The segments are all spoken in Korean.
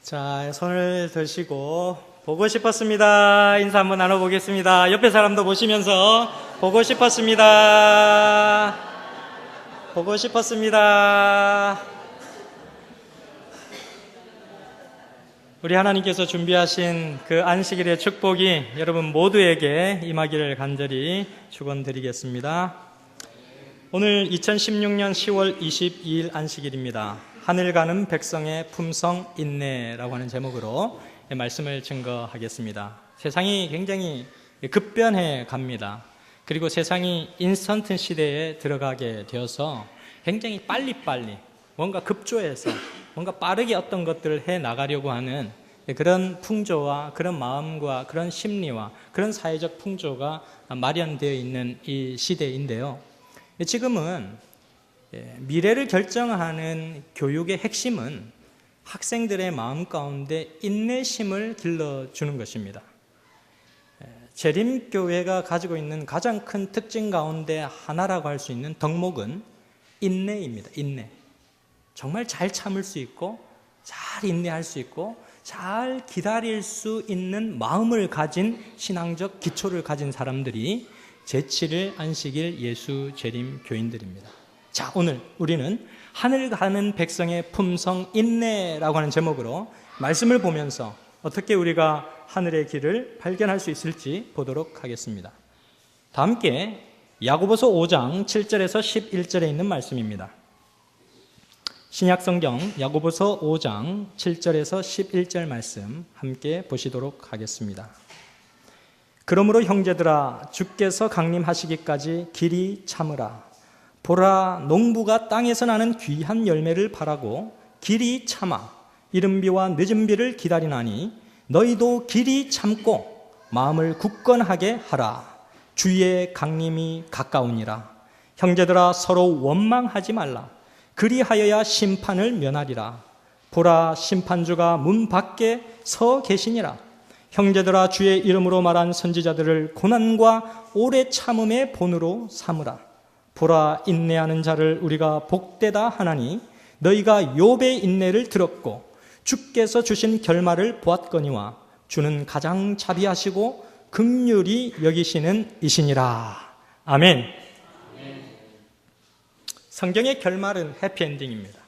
자, 손을 드시고 보고 싶었습니다. 인사 한번 나눠보겠습니다. 옆에 사람도 보시면서 보고 싶었습니다. 보고 싶었습니다. 우리 하나님께서 준비하신 그 안식일의 축복이 여러분 모두에게 임하기를 간절히 축원드리겠습니다. 오늘 2016년 10월 22일 안식일입니다. 하늘 가는 백성의 품성 인내라고 하는 제목으로 말씀을 증거하겠습니다. 세상이 굉장히 급변해 갑니다. 그리고 세상이 인스턴트 시대에 들어가게 되어서 굉장히 빨리빨리 뭔가 급조해서 뭔가 빠르게 어떤 것들을 해 나가려고 하는 그런 풍조와 그런 마음과 그런 심리와 그런 사회적 풍조가 마련되어 있는 이 시대인데요. 지금은 미래를 결정하는 교육의 핵심은 학생들의 마음 가운데 인내심을 길러주는 것입니다. 재림교회가 가지고 있는 가장 큰 특징 가운데 하나라고 할 수 있는 덕목은 인내입니다. 인내. 정말 잘 참을 수 있고 잘 인내할 수 있고 잘 기다릴 수 있는 마음을 가진 신앙적 기초를 가진 사람들이 제7일 안식일 예수 재림 교인들입니다. 자, 오늘 우리는 하늘 가는 백성의 품성 인내라고 하는 제목으로 말씀을 보면서 어떻게 우리가 하늘의 길을 발견할 수 있을지 보도록 하겠습니다. 다 함께 야고보서 5장 7절에서 11절에 있는 말씀입니다. 신약성경 야고보서 5장 7절에서 11절 말씀 함께 보시도록 하겠습니다. 그러므로 형제들아 주께서 강림하시기까지 길이 참으라. 보라, 농부가 땅에서 나는 귀한 열매를 바라고 길이 참아 이른 비와 늦은 비를 기다리나니 너희도 길이 참고 마음을 굳건하게 하라. 주의 강림이 가까우니라. 형제들아 서로 원망하지 말라. 그리하여야 심판을 면하리라. 보라, 심판주가 문 밖에 서 계시니라. 형제들아 주의 이름으로 말한 선지자들을 고난과 오래 참음의 본으로 삼으라. 보라, 인내하는 자를 우리가 복되다 하나니 너희가 욥의 인내를 들었고 주께서 주신 결말을 보았거니와 주는 가장 자비하시고 긍휼히 여기시는 이시니라. 아멘. 성경의 결말은 해피엔딩입니다.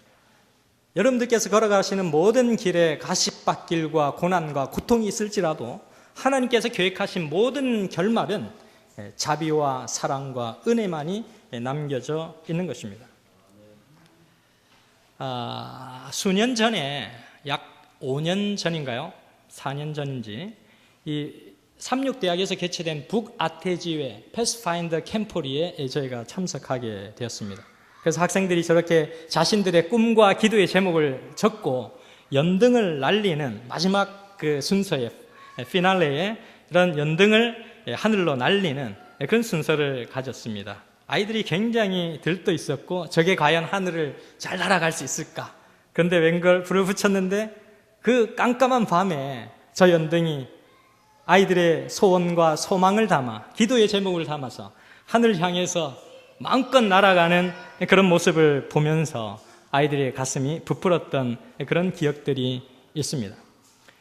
여러분들께서 걸어가시는 모든 길에 가시밭길과 고난과 고통이 있을지라도 하나님께서 계획하신 모든 결말은 자비와 사랑과 은혜만이 남겨져 있는 것입니다. 수년 전에 약 5년 전인가요? 4년 전인지 이 삼육대학에서 개최된 북아태지회 패스파인더 캠포리에 저희가 참석하게 되었습니다. 그래서 학생들이 저렇게 자신들의 꿈과 기도의 제목을 적고 연등을 날리는 마지막 그 순서의 피날레에 이런 연등을 하늘로 날리는 그런 순서를 가졌습니다. 아이들이 굉장히 들떠 있었고 저게 과연 하늘을 잘 날아갈 수 있을까? 그런데 웬걸 불을 붙였는데 그 깜깜한 밤에 저 연등이 아이들의 소원과 소망을 담아 기도의 제목을 담아서 하늘을 향해서 마음껏 날아가는 그런 모습을 보면서 아이들의 가슴이 부풀었던 그런 기억들이 있습니다.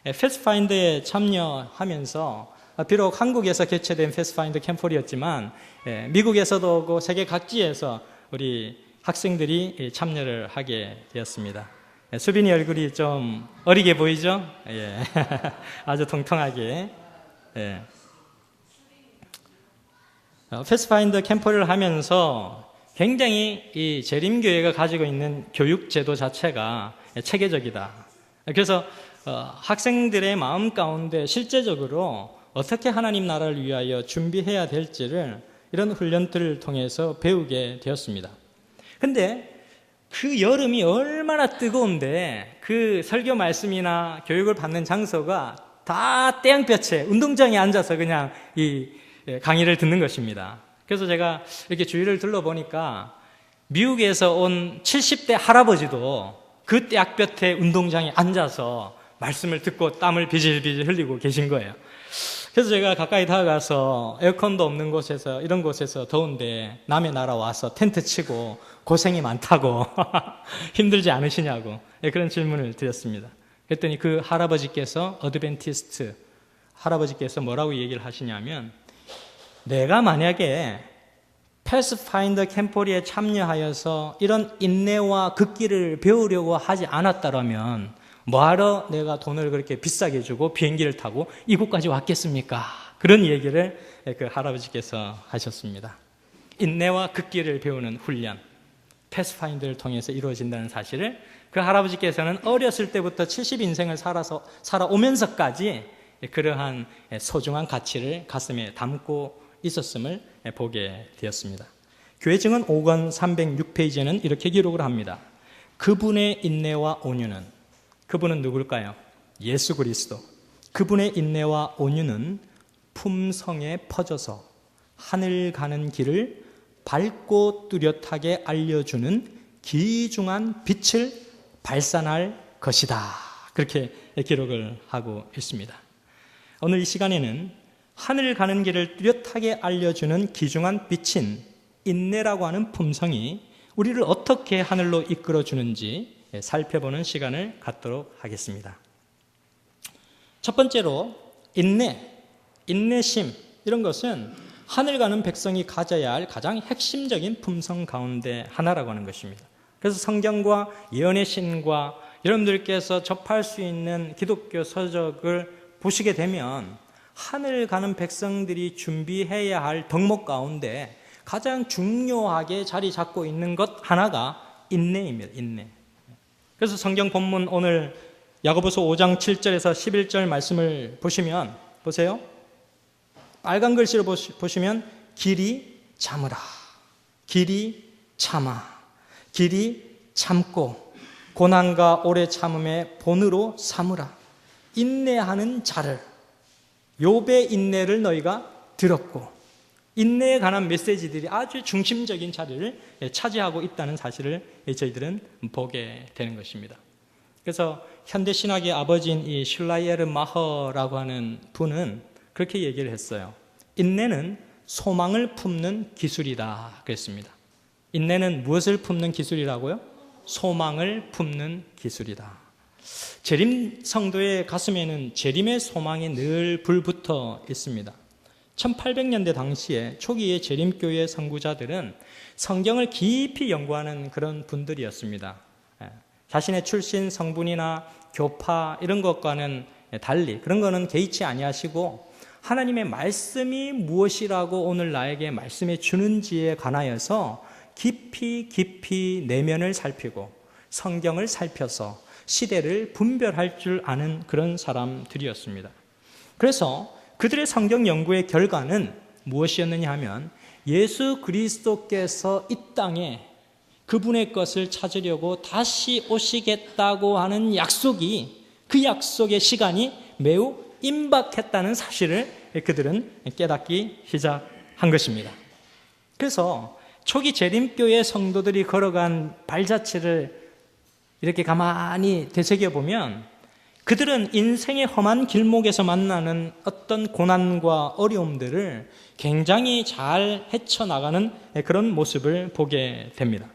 패스파인더에 참여하면서 비록 한국에서 개최된 패스파인더 캠프였지만 미국에서도 오고 세계 각지에서 우리 학생들이 참여를 하게 되었습니다. 수빈이 얼굴이 좀 어리게 보이죠? 예. 아주 통통하게. 예. 패스파인더 캠프를 하면서 굉장히 이 재림교회가 가지고 있는 교육 제도 자체가 체계적이다. 그래서 학생들의 마음 가운데 실제적으로 어떻게 하나님 나라를 위하여 준비해야 될지를 이런 훈련들을 통해서 배우게 되었습니다. 근데 그 여름이 얼마나 뜨거운데 그 설교 말씀이나 교육을 받는 장소가 다 태양볕에 운동장에 앉아서 그냥 이 강의를 듣는 것입니다. 그래서 제가 이렇게 주위를 둘러보니까 미국에서 온 70대 할아버지도 그 태양볕에 운동장에 앉아서 말씀을 듣고 땀을 비질비질 흘리고 계신 거예요. 그래서 제가 가까이 다가가서 에어컨도 없는 곳에서 이런 곳에서 더운데 남의 나라 와서 텐트 치고 고생이 많다고 힘들지 않으시냐고 그런 질문을 드렸습니다. 그랬더니 그 할아버지께서 어드벤티스트 할아버지께서 뭐라고 얘기를 하시냐면, 내가 만약에 패스파인더 캠포리에 참여하여서 이런 인내와 극기를 배우려고 하지 않았다라면 뭐하러 내가 돈을 그렇게 비싸게 주고 비행기를 타고 이곳까지 왔겠습니까? 그런 얘기를 그 할아버지께서 하셨습니다. 인내와 극기를 배우는 훈련, 패스파인더를 통해서 이루어진다는 사실을 그 할아버지께서는 어렸을 때부터 70인생을 살아오면서까지 그러한 소중한 가치를 가슴에 담고 있었음을 보게 되었습니다. 교회 증언 5권 306페이지에는 이렇게 기록을 합니다. 그분의 인내와 온유는, 그분은 누굴까요? 예수 그리스도. 그분의 인내와 온유는 품성에 퍼져서 하늘 가는 길을 밝고 뚜렷하게 알려주는 귀중한 빛을 발산할 것이다. 그렇게 기록을 하고 있습니다. 오늘 이 시간에는 하늘 가는 길을 뚜렷하게 알려주는 귀중한 빛인 인내라고 하는 품성이 우리를 어떻게 하늘로 이끌어주는지 살펴보는 시간을 갖도록 하겠습니다. 첫 번째로 인내심, 이런 것은 하늘 가는 백성이 가져야 할 가장 핵심적인 품성 가운데 하나라고 하는 것입니다. 그래서 성경과 예언의 신과 여러분들께서 접할 수 있는 기독교 서적을 보시게 되면 하늘 가는 백성들이 준비해야 할 덕목 가운데 가장 중요하게 자리 잡고 있는 것 하나가 인내입니다. 인내. 그래서 성경 본문 오늘 야고보서 5장 7절에서 11절 말씀을 보시면, 보세요. 빨간 글씨로 보시면 길이 참으라, 길이 참아, 길이 참고 고난과 오래 참음의 본으로 삼으라. 인내하는 자를, 욥의 인내를 너희가 들었고, 인내에 관한 메시지들이 아주 중심적인 자리를 차지하고 있다는 사실을 저희들은 보게 되는 것입니다. 그래서 현대신학의 아버지인 이 슐라이에르 마허라고 하는 분은 그렇게 얘기를 했어요. 인내는 소망을 품는 기술이다 그랬습니다. 인내는 무엇을 품는 기술이라고요? 소망을 품는 기술이다. 재림 성도의 가슴에는 재림의 소망이 늘 불붙어 있습니다. 1800년대 당시에 초기의 재림교회 선구자들은 성경을 깊이 연구하는 그런 분들이었습니다. 자신의 출신 성분이나 교파 이런 것과는 달리 그런 거는 개의치 아니하시고 하나님의 말씀이 무엇이라고 오늘 나에게 말씀해 주는지에 관하여서 깊이 내면을 살피고 성경을 살펴서 시대를 분별할 줄 아는 그런 사람들이었습니다. 그래서 그들의 성경 연구의 결과는 무엇이었느냐 하면 예수 그리스도께서 이 땅에 그분의 것을 찾으려고 다시 오시겠다고 하는 약속이, 그 약속의 시간이 매우 임박했다는 사실을 그들은 깨닫기 시작한 것입니다. 그래서 초기 재림교회 성도들이 걸어간 발자취를 이렇게 가만히 되새겨보면 그들은 인생의 험한 길목에서 만나는 어떤 고난과 어려움들을 굉장히 잘 헤쳐나가는 그런 모습을 보게 됩니다.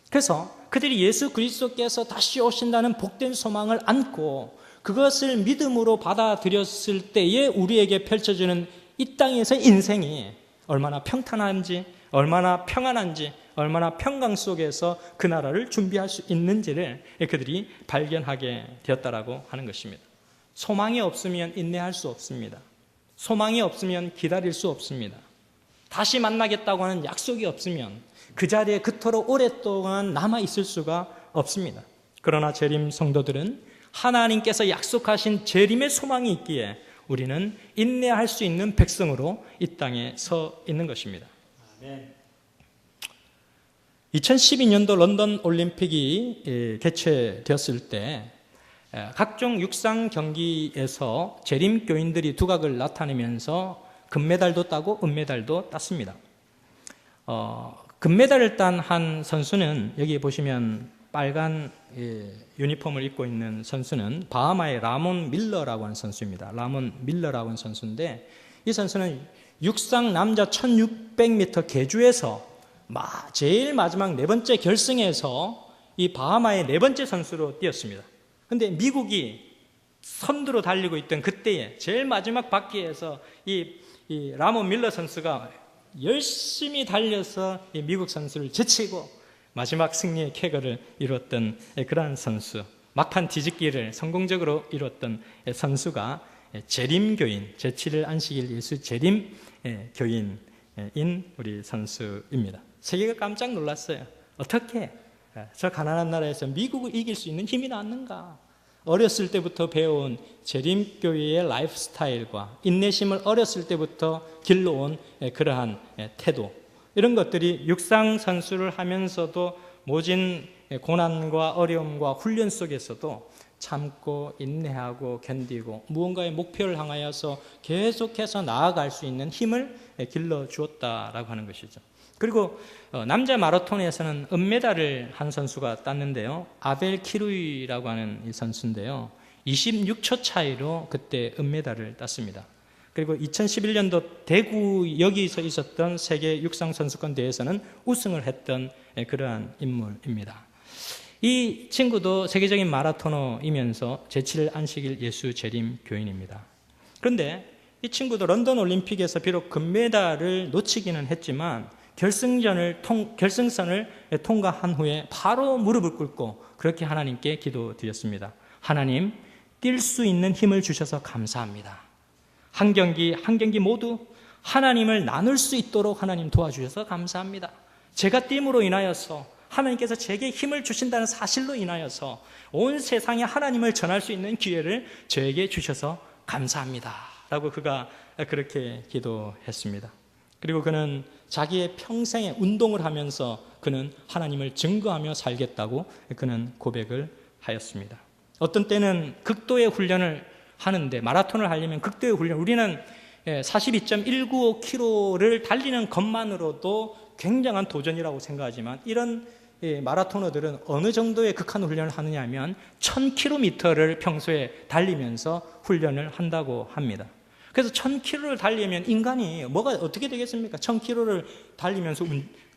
그래서 그들이 예수 그리스도께서 다시 오신다는 복된 소망을 안고 그것을 믿음으로 받아들였을 때에 우리에게 펼쳐주는 이 땅에서의 인생이 얼마나 평탄한지, 얼마나 평안한지, 얼마나 평강 속에서 그 나라를 준비할 수 있는지를 그들이 발견하게 되었다라고 하는 것입니다. 소망이 없으면 인내할 수 없습니다. 소망이 없으면 기다릴 수 없습니다. 다시 만나겠다고 하는 약속이 없으면 그 자리에 그토록 오랫동안 남아있을 수가 없습니다. 그러나 재림 성도들은 하나님께서 약속하신 재림의 소망이 있기에 우리는 인내할 수 있는 백성으로 이 땅에 서 있는 것입니다. 아멘. 2012년도 런던 올림픽이 개최되었을 때 각종 육상 경기에서 재림교인들이 두각을 나타내면서 금메달도 따고 은메달도 땄습니다. 금메달을 딴 한 선수는 여기 보시면 빨간 유니폼을 입고 있는 선수는 바하마의 라몬 밀러라고 하는 선수입니다. 라몬 밀러라고 하는 선수인데 이 선수는 육상 남자 1600m 계주에서 제일 마지막 네 번째 결승에서 이 바하마의 네 번째 선수로 뛰었습니다. 그런데 미국이 선두로 달리고 있던 그때에 제일 마지막 바퀴에서 이 라몬 밀러 선수가 열심히 달려서 이 미국 선수를 제치고 마지막 승리의 쾌거를 이뤘던 그러한 선수, 막판 뒤집기를 성공적으로 이뤘던 선수가 재림교인, 제7일 안식일 예수 재림 교인인 우리 선수입니다. 세계가 깜짝 놀랐어요. 어떻게 저 가난한 나라에서 미국을 이길 수 있는 힘이 나왔는가? 어렸을 때부터 배워온 재림교회의 라이프 스타일과 인내심을 어렸을 때부터 길러온 그러한 태도, 이런 것들이 육상 선수를 하면서도 모진 고난과 어려움과 훈련 속에서도 참고 인내하고 견디고 무언가의 목표를 향하여서 계속해서 나아갈 수 있는 힘을 길러주었다라고 하는 것이죠. 그리고 남자 마라톤에서는 은메달을 한 선수가 땄는데요, 아벨 키루이라고 하는 이 선수인데요, 26초 차이로 그때 은메달을 땄습니다. 그리고 2011년도 대구 여기서 있었던 세계 육상 선수권 대회에서는 우승을 했던 그러한 인물입니다. 이 친구도 세계적인 마라토너이면서 제7일 안식일 예수 재림 교인입니다. 그런데 이 친구도 런던 올림픽에서 비록 금메달을 놓치기는 했지만 결승선을 통과한 후에 바로 무릎을 꿇고 그렇게 하나님께 기도드렸습니다. 하나님, 뛸 수 있는 힘을 주셔서 감사합니다. 한 경기 모두 하나님을 나눌 수 있도록 하나님 도와주셔서 감사합니다. 제가 뛸므로 인하여서 하나님께서 제게 힘을 주신다는 사실로 인하여서 온 세상에 하나님을 전할 수 있는 기회를 저에게 주셔서 감사합니다 라고 그가 그렇게 기도했습니다. 그리고 그는 자기의 평생에 운동을 하면서 그는 하나님을 증거하며 살겠다고 그는 고백을 하였습니다. 어떤 때는 극도의 훈련을 하는데, 마라톤을 하려면 극도의 훈련, 우리는 42.195km를 달리는 것만으로도 굉장한 도전이라고 생각하지만 이런 마라토너들은 어느 정도의 극한 훈련을 하느냐 하면 1000km를 평소에 달리면서 훈련을 한다고 합니다. 그래서 1000km를 달리면 인간이 뭐가 어떻게 되겠습니까? 1000km를 달리면서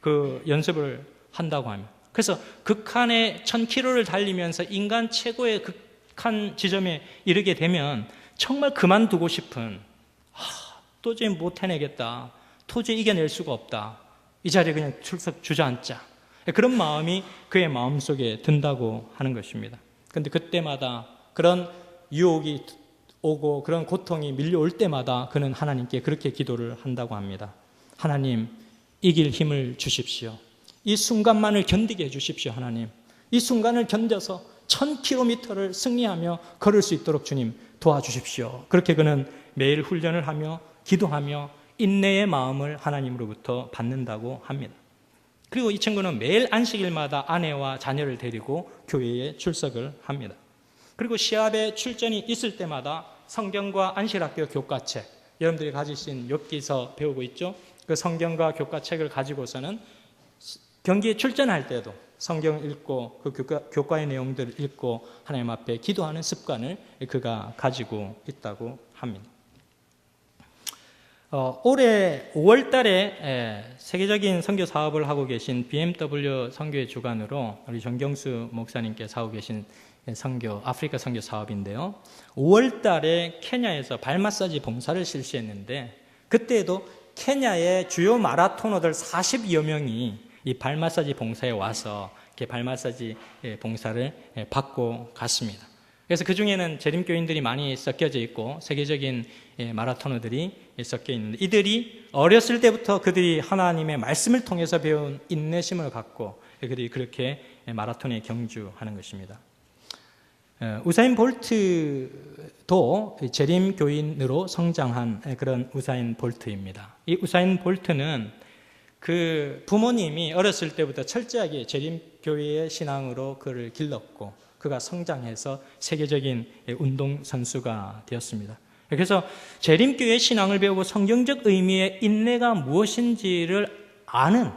그 연습을 한다고 하면. 그래서 극한의 1000km를 달리면서 인간 최고의 극한 지점에 이르게 되면 정말 그만두고 싶은, 도저히 못 해내겠다, 도저히 이겨낼 수가 없다, 이 자리에 그냥 출석 주저앉자, 그런 마음이 그의 마음속에 든다고 하는 것입니다. 그런데 그때마다 그런 유혹이 오고 그런 고통이 밀려올 때마다 그는 하나님께 그렇게 기도를 한다고 합니다. 하나님, 이길 힘을 주십시오. 이 순간만을 견디게 해주십시오. 하나님, 이 순간을 견뎌서 1000km를 승리하며 걸을 수 있도록 주님 도와주십시오. 그렇게 그는 매일 훈련을 하며 기도하며 인내의 마음을 하나님으로부터 받는다고 합니다. 그리고 이 친구는 매일 안식일마다 아내와 자녀를 데리고 교회에 출석을 합니다. 그리고 시합에 출전이 있을 때마다 성경과 안식학교 교과책, 여러분들이 가지신 엽기서 배우고 있죠? 그 성경과 교과책을 가지고서는 경기에 출전할 때도 성경을 읽고 그 교과의 내용들을 읽고 하나님 앞에 기도하는 습관을 그가 가지고 있다고 합니다. 올해 5월 달에 세계적인 선교 사업을 하고 계신 BMW 선교의 주관으로 우리 정경수 목사님께서 하고 계신 선교, 아프리카 선교 사업인데요, 5월 달에 케냐에서 발 마사지 봉사를 실시했는데, 그때에도 케냐의 주요 마라토너들 40여 명이 이 발 마사지 봉사에 와서 이렇게 발 마사지 봉사를 받고 갔습니다. 그래서 그 중에는 재림교인들이 많이 섞여져 있고 세계적인 마라토너들이 섞여 있는데, 이들이 어렸을 때부터 그들이 하나님의 말씀을 통해서 배운 인내심을 갖고 그들이 그렇게 마라톤에 경주하는 것입니다. 우사인 볼트도 재림교인으로 성장한 그런 우사인 볼트입니다. 이 우사인 볼트는 그 부모님이 어렸을 때부터 철저하게 재림교회의 신앙으로 그를 길렀고 그가 성장해서 세계적인 운동선수가 되었습니다. 그래서 재림교회의 신앙을 배우고 성경적 의미의 인내가 무엇인지를 아는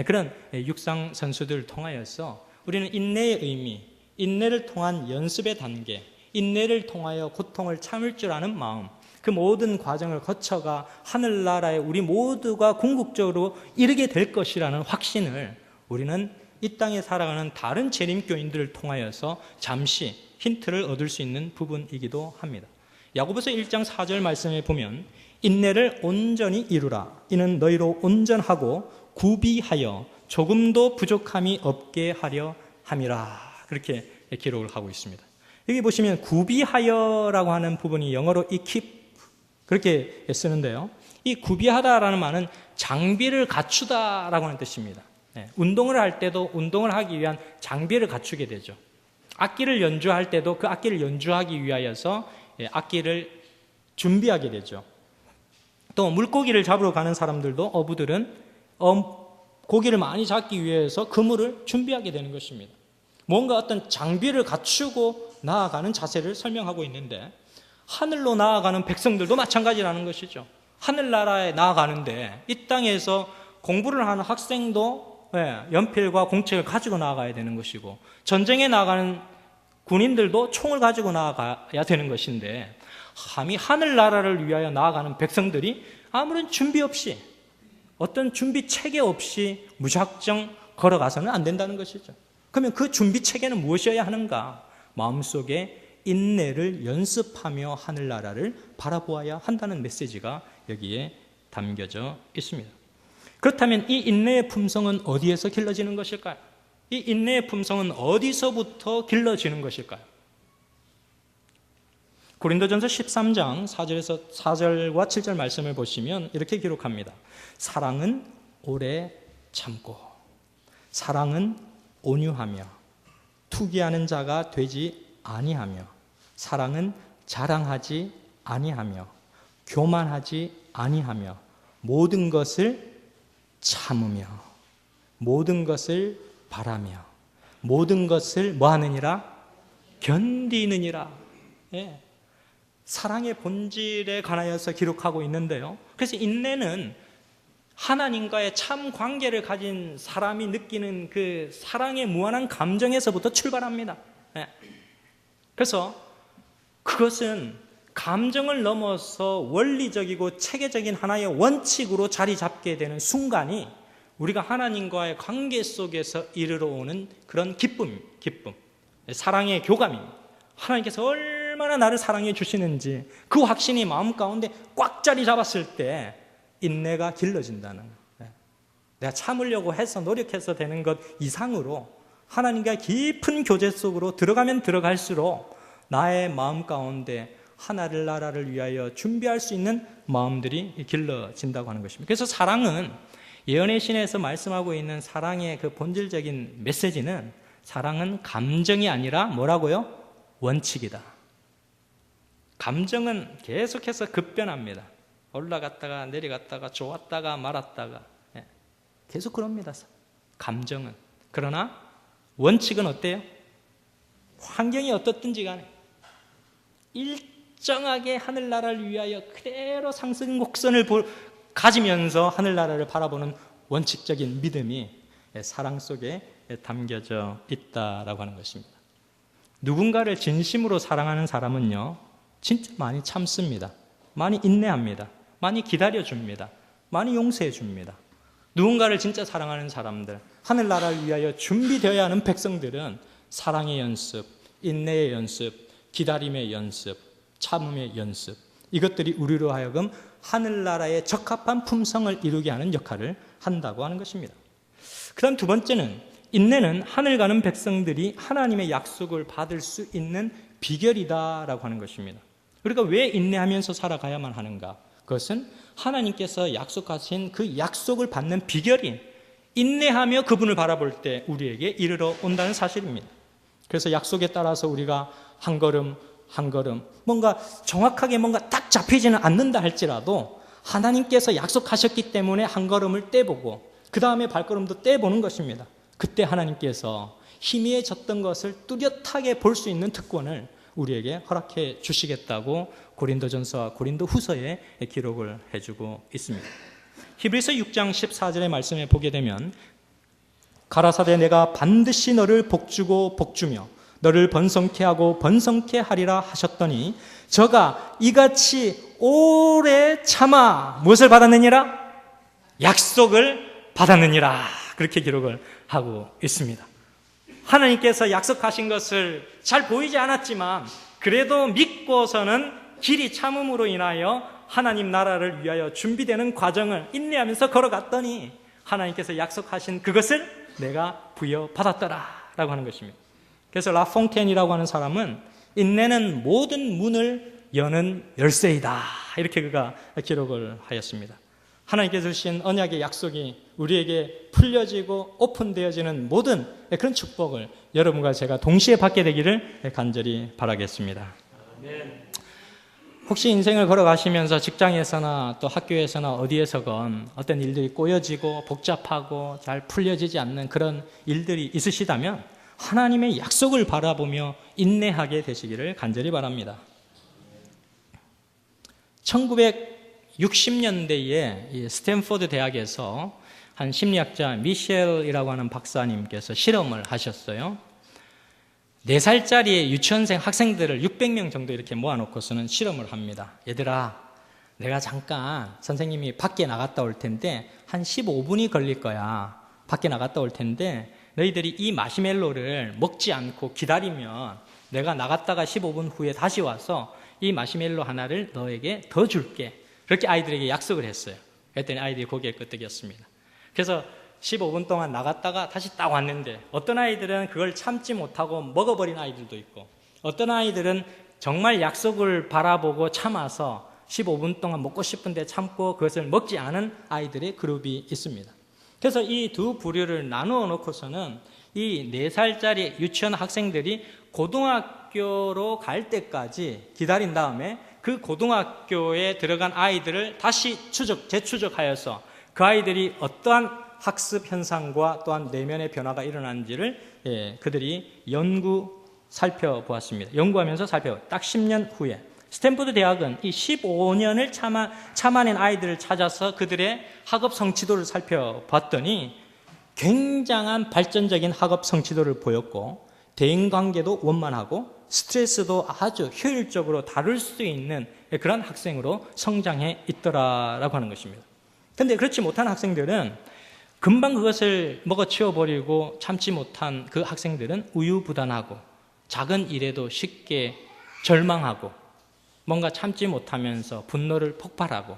그런 육상 선수들을 통하여서 우리는 인내의 의미, 인내를 통한 연습의 단계, 인내를 통하여 고통을 참을 줄 아는 마음, 그 모든 과정을 거쳐가 하늘나라에 우리 모두가 궁극적으로 이르게 될 것이라는 확신을 우리는 이 땅에 살아가는 다른 재림교인들을 통하여서 잠시 힌트를 얻을 수 있는 부분이기도 합니다. 야고보서 1장 4절 말씀에 보면 인내를 온전히 이루라. 이는 너희로 온전하고 구비하여 조금도 부족함이 없게 하려 함이라. 그렇게 기록을 하고 있습니다. 여기 보시면 구비하여라고 하는 부분이 영어로 equip 그렇게 쓰는데요. 이 구비하다라는 말은 장비를 갖추다라고 하는 뜻입니다. 운동을 할 때도 운동을 하기 위한 장비를 갖추게 되죠. 악기를 연주할 때도 그 악기를 연주하기 위하여서 악기를 준비하게 되죠. 또 물고기를 잡으러 가는 사람들도 어부들은 고기를 많이 잡기 위해서 그물을 준비하게 되는 것입니다. 뭔가 어떤 장비를 갖추고 나아가는 자세를 설명하고 있는데 하늘로 나아가는 백성들도 마찬가지라는 것이죠. 하늘나라에 나아가는데 이 땅에서 공부를 하는 학생도 연필과 공책을 가지고 나아가야 되는 것이고 전쟁에 나가는 군인들도 총을 가지고 나아가야 되는 것인데 감히 하늘나라를 위하여 나아가는 백성들이 아무런 준비 없이 어떤 준비 체계 없이 무작정 걸어가서는 안 된다는 것이죠. 그러면 그 준비 체계는 무엇이어야 하는가? 마음속에 인내를 연습하며 하늘나라를 바라보아야 한다는 메시지가 여기에 담겨져 있습니다. 그렇다면 이 인내의 품성은 어디에서 길러지는 것일까요? 이 인내의 품성은 어디서부터 길러지는 것일까요? 고린도전서 13장 4절과 7절 말씀을 보시면 이렇게 기록합니다. 사랑은 오래 참고 사랑은 온유하며 투기하는 자가 되지 아니하며 사랑은 자랑하지 아니하며 교만하지 아니하며 모든 것을 참으며 모든 것을 바라며 모든 것을 뭐하느니라? 견디느니라. 사랑의 본질에 관하여서 기록하고 있는데요. 그래서 인내는 하나님과의 참 관계를 가진 사람이 느끼는 그 사랑의 무한한 감정에서부터 출발합니다. 그래서 그것은 감정을 넘어서 원리적이고 체계적인 하나의 원칙으로 자리 잡게 되는 순간이 우리가 하나님과의 관계 속에서 이르러 오는 그런 기쁨, 사랑의 교감입니다. 하나님께서 얼마나 나를 사랑해 주시는지 그 확신이 마음 가운데 꽉 자리 잡았을 때 인내가 길러진다는 거예요. 내가 참으려고 해서 노력해서 되는 것 이상으로 하나님과 깊은 교제 속으로 들어가면 들어갈수록 나의 마음 가운데 하늘나라를 위하여 준비할 수 있는 마음들이 길러진다고 하는 것입니다. 그래서 사랑은 예언의 신에서 말씀하고 있는 사랑의 그 본질적인 메시지는 사랑은 감정이 아니라 뭐라고요? 원칙이다. 감정은 계속해서 급변합니다. 올라갔다가 내려갔다가 좋았다가 말았다가 계속 그럽니다. 감정은. 그러나 원칙은 어때요? 환경이 어떻든지 간에 일정하게 하늘나라를 위하여 그대로 상승 곡선을 가지면서 하늘나라를 바라보는 원칙적인 믿음이 사랑 속에 담겨져 있다라고 하는 것입니다. 누군가를 진심으로 사랑하는 사람은요, 진짜 많이 참습니다. 많이 인내합니다. 많이 기다려줍니다. 많이 용서해줍니다. 누군가를 진짜 사랑하는 사람들, 하늘나라를 위하여 준비되어야 하는 백성들은 사랑의 연습, 인내의 연습, 기다림의 연습, 참음의 연습, 이것들이 우리로 하여금 하늘나라에 적합한 품성을 이루게 하는 역할을 한다고 하는 것입니다. 그 다음 두 번째는 인내는 하늘 가는 백성들이 하나님의 약속을 받을 수 있는 비결이다라고 하는 것입니다. 우리가 왜 인내하면서 살아가야만 하는가? 그것은 하나님께서 약속하신 그 약속을 받는 비결인 인내하며 그분을 바라볼 때 우리에게 이르러 온다는 사실입니다. 그래서 약속에 따라서 우리가 한 걸음 한 걸음 뭔가 정확하게 뭔가 딱 잡히지는 않는다 할지라도 하나님께서 약속하셨기 때문에 한 걸음을 떼보고 그 다음에 발걸음도 떼보는 것입니다. 그때 하나님께서 희미해졌던 것을 뚜렷하게 볼 수 있는 특권을 우리에게 허락해 주시겠다고 고린도전서와 고린도후서에 기록을 해주고 있습니다. 히브리서 6장 14절의 말씀에 보게 되면 가라사대 내가 반드시 너를 복주고 복주며 너를 번성케 하고 번성케 하리라 하셨더니 저가 이같이 오래 참아 무엇을 받았느니라? 약속을 받았느니라. 그렇게 기록을 하고 있습니다. 하나님께서 약속하신 것을 잘 보이지 않았지만 그래도 믿고서는 길이 참음으로 인하여 하나님 나라를 위하여 준비되는 과정을 인내하면서 걸어갔더니 하나님께서 약속하신 그것을 내가 부여받았더라 라고 하는 것입니다. 그래서 라퐁텐이라고 하는 사람은 인내는 모든 문을 여는 열쇠이다 이렇게 그가 기록을 하였습니다. 하나님께서 주신 언약의 약속이 우리에게 풀려지고 오픈되어지는 모든 그런 축복을 여러분과 제가 동시에 받게 되기를 간절히 바라겠습니다. 혹시 인생을 걸어가시면서 직장에서나 또 학교에서나 어디에서건 어떤 일들이 꼬여지고 복잡하고 잘 풀려지지 않는 그런 일들이 있으시다면 하나님의 약속을 바라보며 인내하게 되시기를 간절히 바랍니다. 1960년대에 스탠포드 대학에서 한 심리학자 미셸이라고 하는 박사님께서 실험을 하셨어요. 4살짜리 유치원생 학생들을 600명 정도 이렇게 모아놓고서는 실험을 합니다. 얘들아, 내가 잠깐 선생님이 밖에 나갔다 올 텐데 한 15분이 걸릴 거야. 밖에 나갔다 올 텐데 너희들이 이 마시멜로를 먹지 않고 기다리면 내가 나갔다가 15분 후에 다시 와서 이 마시멜로 하나를 너에게 더 줄게. 그렇게 아이들에게 약속을 했어요. 그랬더니 아이들이 고개를 끄덕였습니다. 그래서 15분 동안 나갔다가 다시 딱 왔는데 어떤 아이들은 그걸 참지 못하고 먹어버린 아이들도 있고 어떤 아이들은 정말 약속을 바라보고 참아서 15분 동안 먹고 싶은데 참고 그것을 먹지 않은 아이들의 그룹이 있습니다. 그래서 이 두 부류를 나누어 놓고서는 이 4살짜리 유치원 학생들이 고등학교로 갈 때까지 기다린 다음에 그 고등학교에 들어간 아이들을 다시 재추적하여서 그 아이들이 어떠한 학습 현상과 또한 내면의 변화가 일어나는지를 그들이 연구하면서 살펴보았습니다. 딱 10년 후에 스탠포드 대학은 이 15년을 참아낸 아이들을 찾아서 그들의 학업 성취도를 살펴봤더니 굉장한 발전적인 학업 성취도를 보였고 대인관계도 원만하고 스트레스도 아주 효율적으로 다룰 수 있는 그런 학생으로 성장해 있더라라고 하는 것입니다. 그런데 그렇지 못한 학생들은 금방 그것을 먹어치워버리고 참지 못한 그 학생들은 우유부단하고 작은 일에도 쉽게 절망하고 뭔가 참지 못하면서 분노를 폭발하고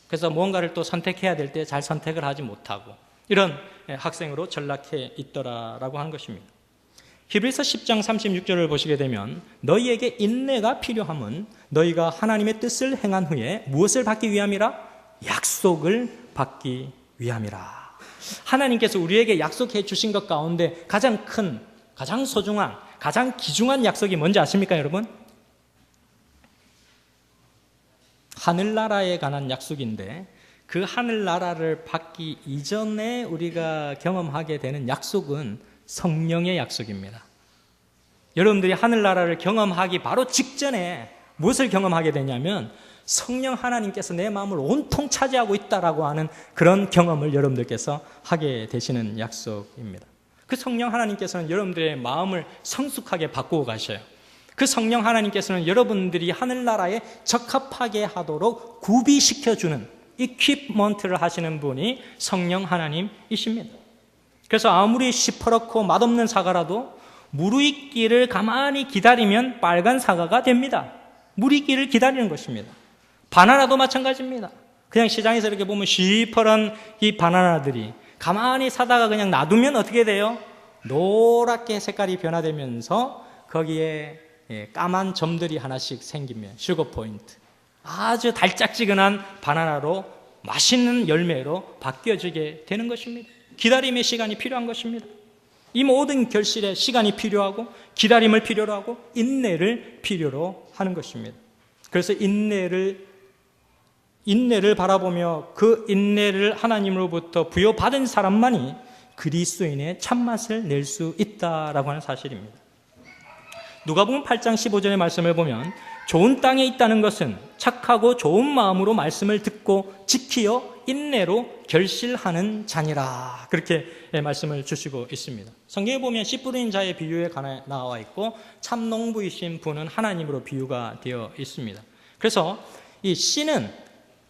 그래서 무언가를 또 선택해야 될 때 잘 선택을 하지 못하고 이런 학생으로 전락해 있더라라고 하는 것입니다. 히브리서 10장 36절을 보시게 되면 너희에게 인내가 필요함은 너희가 하나님의 뜻을 행한 후에 무엇을 받기 위함이라? 약속을 받기 위함이라. 하나님께서 우리에게 약속해 주신 것 가운데 가장 큰, 가장 소중한, 가장 귀중한 약속이 뭔지 아십니까, 여러분? 하늘나라에 관한 약속인데 그 하늘나라를 받기 이전에 우리가 경험하게 되는 약속은 성령의 약속입니다. 여러분들이 하늘나라를 경험하기 바로 직전에 무엇을 경험하게 되냐면 성령 하나님께서 내 마음을 온통 차지하고 있다라고 하는 그런 경험을 여러분들께서 하게 되시는 약속입니다. 그 성령 하나님께서는 여러분들의 마음을 성숙하게 바꾸어 가셔요. 그 성령 하나님께서는 여러분들이 하늘나라에 적합하게 하도록 구비시켜주는 이퀴먼트를 하시는 분이 성령 하나님이십니다. 그래서 아무리 시퍼렇고 맛없는 사과라도 무르익기를 가만히 기다리면 빨간 사과가 됩니다. 무르익기를 기다리는 것입니다. 바나나도 마찬가지입니다. 그냥 시장에서 이렇게 보면 시퍼런 이 바나나들이 가만히 사다가 그냥 놔두면 어떻게 돼요? 노랗게 색깔이 변화되면서 거기에 까만 점들이 하나씩 생기면 슈거 포인트, 아주 달짝지근한 바나나로 맛있는 열매로 바뀌어지게 되는 것입니다. 기다림의 시간이 필요한 것입니다. 이 모든 결실에 시간이 필요하고 기다림을 필요로 하고 인내를 필요로 하는 것입니다. 그래서 인내를 바라보며 그 인내를 하나님으로부터 부여받은 사람만이 그리스도인의 참맛을 낼 수 있다라고 하는 사실입니다. 누가복음 8장 15절의 말씀을 보면 좋은 땅에 있다는 것은 착하고 좋은 마음으로 말씀을 듣고 지키어 인내로 결실하는 자니라, 그렇게 말씀을 주시고 있습니다. 성경에 보면 씨 뿌리는 자의 비유에 관해 나와 있고 참농부이신 분은 하나님으로 비유가 되어 있습니다. 그래서 이 씨는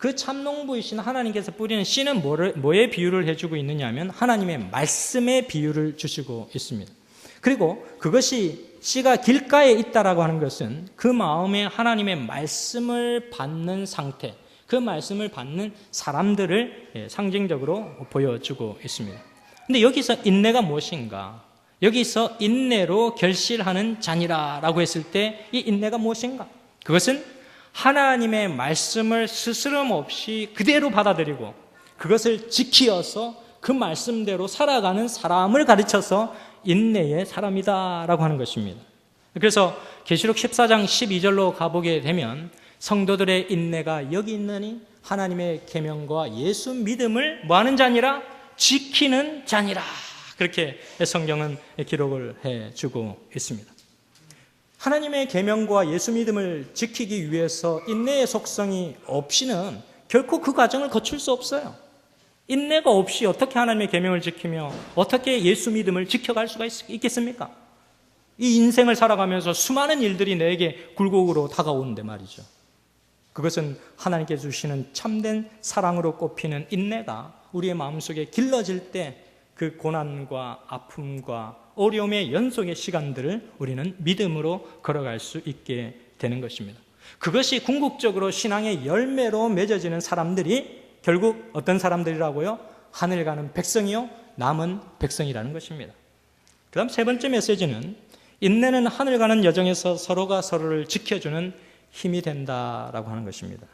그 참농부이신 하나님께서 뿌리는 씨는 뭐에 비유를 해주고 있느냐 하면 하나님의 말씀에 비유를 주시고 있습니다. 그리고 그것이 씨가 길가에 있다라고 하는 것은 그 마음에 하나님의 말씀을 받는 상태, 그 말씀을 받는 사람들을 상징적으로 보여주고 있습니다. 근데 여기서 인내가 무엇인가? 여기서 인내로 결실하는 자니라라고 했을 때 이 인내가 무엇인가? 그것은 하나님의 말씀을 스스럼 없이 그대로 받아들이고 그것을 지키어서 그 말씀대로 살아가는 사람을 가르쳐서 인내의 사람이다라고 하는 것입니다. 그래서 계시록 14장 12절로 가보게 되면 성도들의 인내가 여기 있느니 하나님의 계명과 예수 믿음을 뭐하는 자니라? 지키는 자니라. 그렇게 성경은 기록을 해주고 있습니다. 하나님의 계명과 예수 믿음을 지키기 위해서 인내의 속성이 없이는 결코 그 과정을 거칠 수 없어요. 인내가 없이 어떻게 하나님의 계명을 지키며 어떻게 예수 믿음을 지켜갈 수가 있겠습니까? 이 인생을 살아가면서 수많은 일들이 내게 굴곡으로 다가오는데 말이죠. 그것은 하나님께서 주시는 참된 사랑으로 꼽히는 인내가 우리의 마음속에 길러질 때 그 고난과 아픔과 어려움의 연속의 시간들을 우리는 믿음으로 걸어갈 수 있게 되는 것입니다. 그것이 궁극적으로 신앙의 열매로 맺어지는 사람들이 결국 어떤 사람들이라고요? 하늘 가는 백성이요, 남은 백성이라는 것입니다. 그 다음 세 번째 메시지는 인내는 하늘 가는 여정에서 서로가 서로를 지켜주는 힘이 된다라고 하는 것입니다.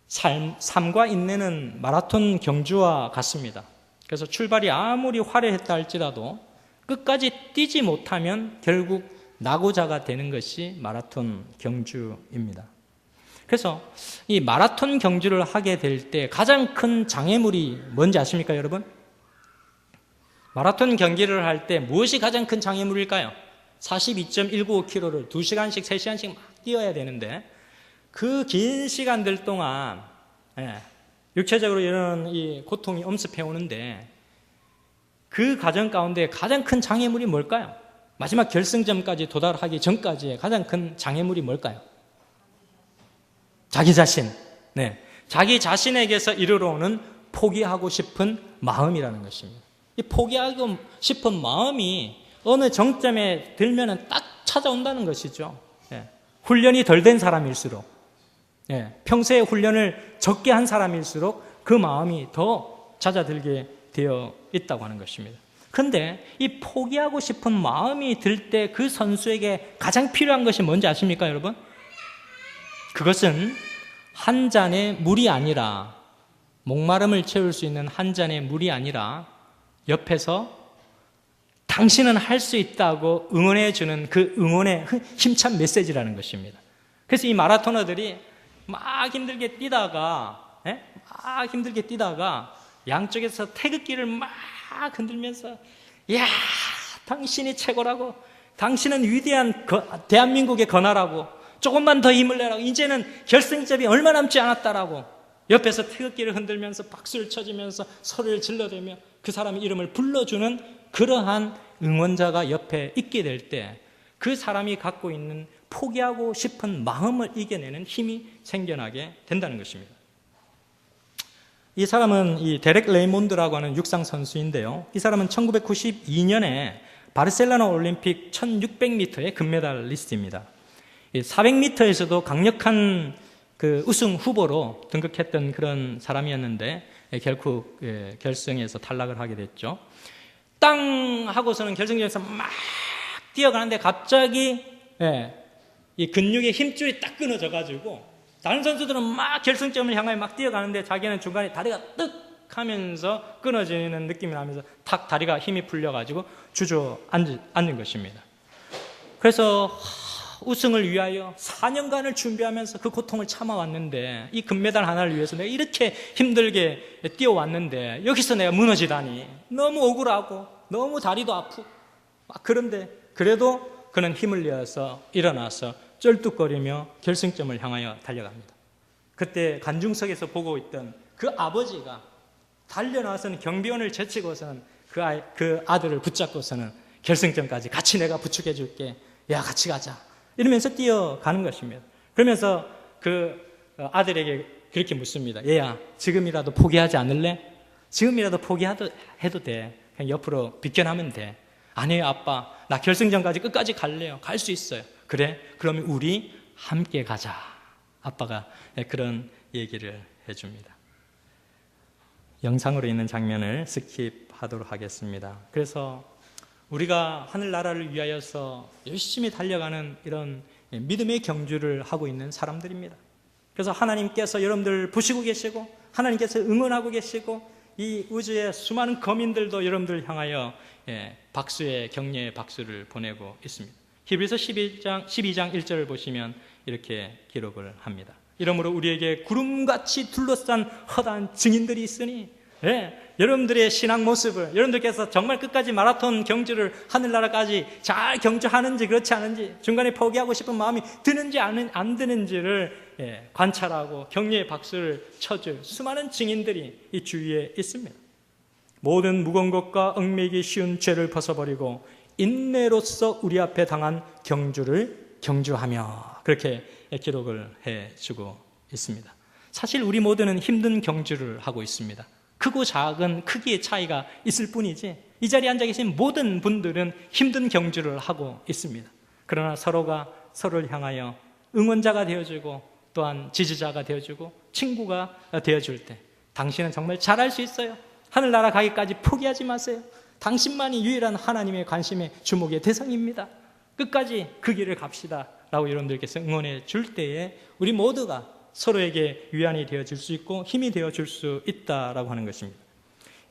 삶과 인내는 마라톤 경주와 같습니다. 그래서 출발이 아무리 화려했다 할지라도 끝까지 뛰지 못하면 결국 낙오자가 되는 것이 마라톤 경주입니다. 그래서 이 마라톤 경주를 하게 될 때 가장 큰 장애물이 뭔지 아십니까, 여러분? 마라톤 경기를 할 때 무엇이 가장 큰 장애물일까요? 42.195km를 2시간씩, 3시간씩 막 뛰어야 되는데 그 긴 시간들 동안 육체적으로 이런 이 고통이 엄습해 오는데 그 과정 가운데 가장 큰 장애물이 뭘까요? 마지막 결승점까지 도달하기 전까지의 가장 큰 장애물이 뭘까요? 자기 자신. 자기 자신에게서 이르러 오는 포기하고 싶은 마음이라는 것입니다. 이 포기하고 싶은 마음이 어느 정점에 들면은 딱 찾아온다는 것이죠. 훈련이 덜 된 사람일수록, 평소에 훈련을 적게 한 사람일수록 그 마음이 더 잦아들게 되어 있다고 하는 것입니다. 그런데 이 포기하고 싶은 마음이 들 때 그 선수에게 가장 필요한 것이 뭔지 아십니까, 여러분? 그것은 한 잔의 물이 아니라, 목마름을 채울 수 있는 한 잔의 물이 아니라 옆에서 당신은 할 수 있다고 응원해 주는 그 응원의 힘찬 메시지라는 것입니다. 그래서 이 마라토너들이 막 힘들게 뛰다가 양쪽에서 태극기를 막 흔들면서 야, 당신이 최고라고, 당신은 위대한 대한민국의 건화라고, 조금만 더 힘을 내라고, 이제는 결승점이 얼마 남지 않았다라고 옆에서 태극기를 흔들면서 박수를 쳐주면서 소리를 질러대며 그 사람의 이름을 불러주는 그러한 응원자가 옆에 있게 될 때 그 사람이 갖고 있는 포기하고 싶은 마음을 이겨내는 힘이 생겨나게 된다는 것입니다. 이 사람은 이 데렉 레이몬드라고 하는 육상 선수인데요. 이 사람은 1992년에 바르셀로나 올림픽 1600m의 금메달리스트입니다. 400m에서도 강력한 그 우승 후보로 등극했던 그런 사람이었는데 결국 결승에서 탈락을 하게 됐죠. 땅 하고서는 결승전에서 막 뛰어가는데 갑자기 이 근육의 힘줄이 딱 끊어져가지고 다른 선수들은 막 결승점을 향하여 막 뛰어가는데 자기는 중간에 다리가 뜩 하면서 끊어지는 느낌이 나면서 탁 다리가 힘이 풀려가지고 주저앉은 것입니다. 그래서 우승을 위하여 4년간을 준비하면서 그 고통을 참아왔는데 이 금메달 하나를 위해서 내가 이렇게 힘들게 뛰어왔는데 여기서 내가 무너지다니 너무 억울하고 너무 다리도 아프고 그런데 그래도 그는 힘을 내어서 일어나서 쩔뚝거리며 결승점을 향하여 달려갑니다. 그때 관중석에서 보고 있던 그 아버지가 달려나와서는 경비원을 제치고서는 그 아들을 붙잡고서는 결승점까지 같이 내가 부축해 줄게, 야 같이 가자 이러면서 뛰어가는 것입니다. 그러면서 그 아들에게 그렇게 묻습니다. 얘야, 지금이라도 포기하지 않을래? 지금이라도 포기해도 돼. 그냥 옆으로 비껴나면 돼. 아니에요, 아빠. 나 결승전까지 끝까지 갈래요. 갈 수 있어요. 그래? 그러면 우리 함께 가자. 아빠가 그런 얘기를 해줍니다. 영상으로 있는 장면을 스킵하도록 하겠습니다. 그래서 우리가 하늘나라를 위하여서 열심히 달려가는 이런 믿음의 경주를 하고 있는 사람들입니다. 그래서 하나님께서 여러분들 보시고 계시고 하나님께서 응원하고 계시고 이 우주의 수많은 거민들도 여러분들 향하여 박수의 격려의 박수를 보내고 있습니다. 히브리서 12장 1절을 보시면 이렇게 기록을 합니다. 이러므로 우리에게 구름같이 둘러싼 허다한 증인들이 있으니 여러분들의 신앙 모습을 여러분들께서 정말 끝까지 마라톤 경주를 하늘나라까지 잘 경주하는지 그렇지 않은지 중간에 포기하고 싶은 마음이 드는지 안 드는지를 관찰하고 격려의 박수를 쳐줄 수많은 증인들이 이 주위에 있습니다. 모든 무거운 것과 얽매이기 쉬운 죄를 벗어버리고 인내로서 우리 앞에 당한 경주를 경주하며 그렇게 기록을 해주고 있습니다. 사실 우리 모두는 힘든 경주를 하고 있습니다. 크고 작은 크기의 차이가 있을 뿐이지 이 자리에 앉아 계신 모든 분들은 힘든 경주를 하고 있습니다. 그러나 서로가 서로를 향하여 응원자가 되어주고 또한 지지자가 되어주고 친구가 되어줄 때 당신은 정말 잘할 수 있어요. 하늘나라 가기까지 포기하지 마세요. 당신만이 유일한 하나님의 관심의 주목의 대상입니다. 끝까지 그 길을 갑시다 라고 여러분들께서 응원해 줄 때에 우리 모두가 서로에게 위안이 되어줄 수 있고 힘이 되어줄 수 있다라고 하는 것입니다.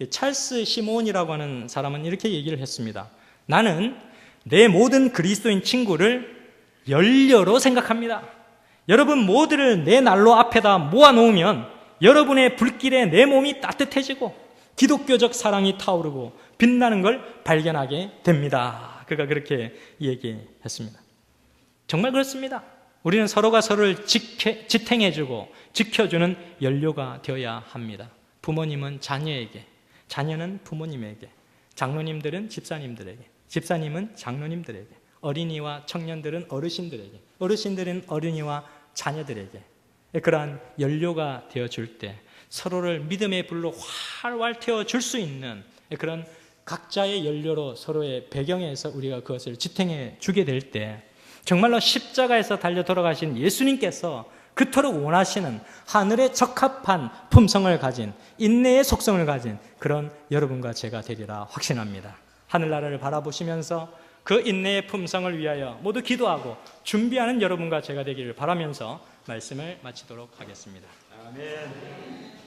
찰스 시몬이라고 하는 사람은 이렇게 얘기를 했습니다. 나는 내 모든 그리스도인 친구를 연료로 생각합니다. 여러분 모두를 내 난로 앞에다 모아놓으면 여러분의 불길에 내 몸이 따뜻해지고 기독교적 사랑이 타오르고 빛나는 걸 발견하게 됩니다. 그가 그렇게 얘기했습니다. 정말 그렇습니다. 우리는 서로가 서로를 지탱해주고 지켜주는 연료가 되어야 합니다. 부모님은 자녀에게, 자녀는 부모님에게, 장로님들은 집사님들에게, 집사님은 장로님들에게, 어린이와 청년들은 어르신들에게, 어르신들은 어린이와 자녀들에게 그러한 연료가 되어줄 때 서로를 믿음의 불로 활활 태워줄 수 있는 그런 각자의 연료로 서로의 배경에서 우리가 그것을 지탱해 주게 될 때 정말로 십자가에서 달려 돌아가신 예수님께서 그토록 원하시는 하늘에 적합한 품성을 가진 인내의 속성을 가진 그런 여러분과 제가 되리라 확신합니다. 하늘나라를 바라보시면서 그 인내의 품성을 위하여 모두 기도하고 준비하는 여러분과 제가 되기를 바라면서 말씀을 마치도록 하겠습니다. 아멘.